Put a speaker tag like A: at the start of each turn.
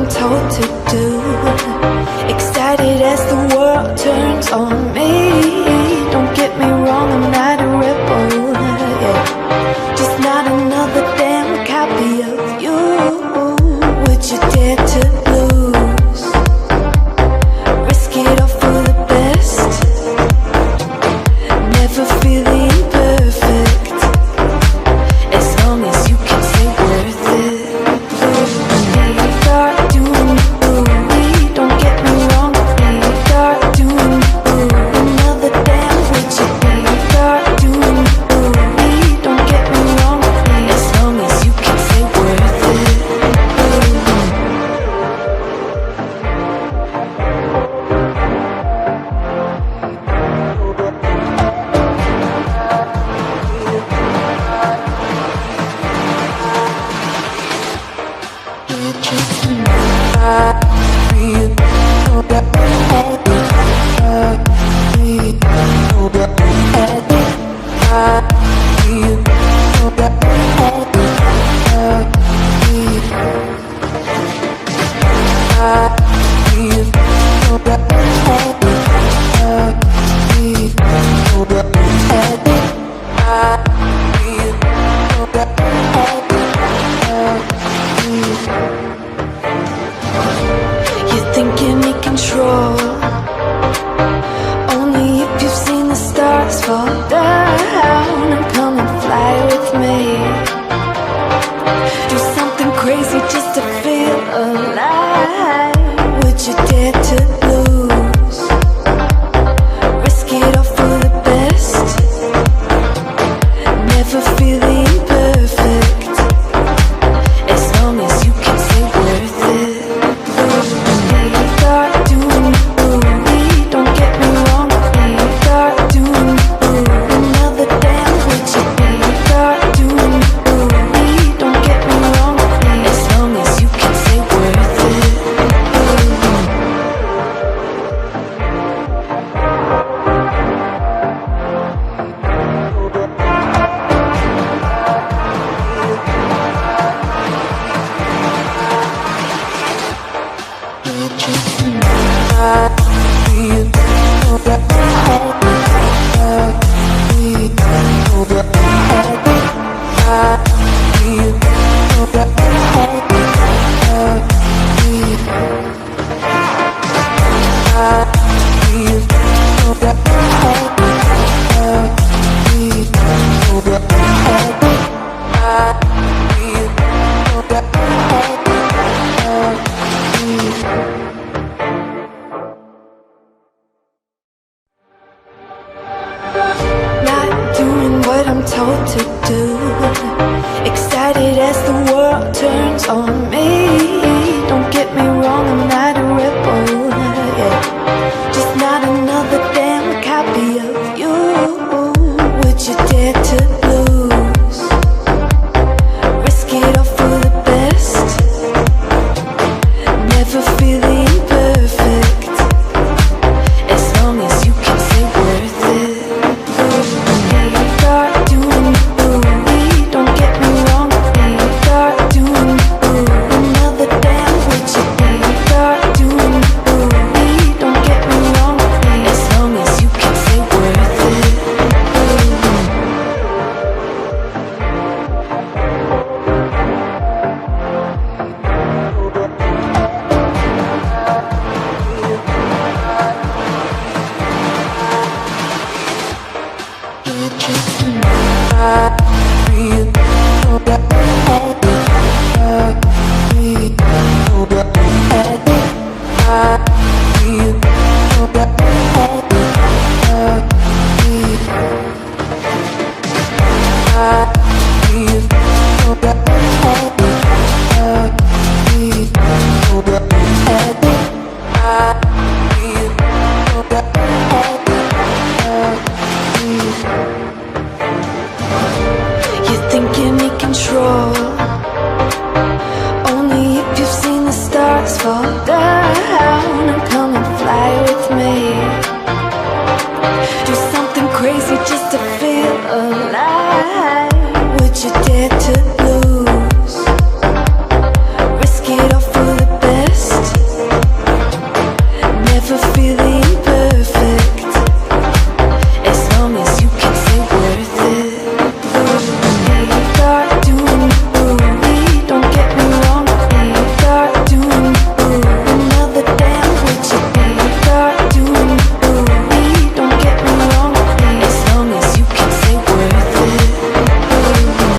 A: I'm told to do. Excited as the world turns on me. Don't get me wrong, I'm not a rebel, yeah. Just not another damn copy of you. Would you dare to lose? Risk it all for the best. Never feeling perfect, as long as you can say worth it. Start doing me, don't get me wrong. Start doing another damn with you. Start doing me, don't get me wrong. As long as you can say worth it. You think you need control, only if you've seen the stars fall down. And come and fly with me, do something crazy just to feel alive. Would you dare to lose? Risk it all for the best. Never feeling perfect, as long as you can say worth it. Start doing me, don't get me wrong. Start doing another damn with you. Start doing me, don't get me wrong. As long as you can say worth it. Not doing what I'm told to do. Excited as the world turns on me.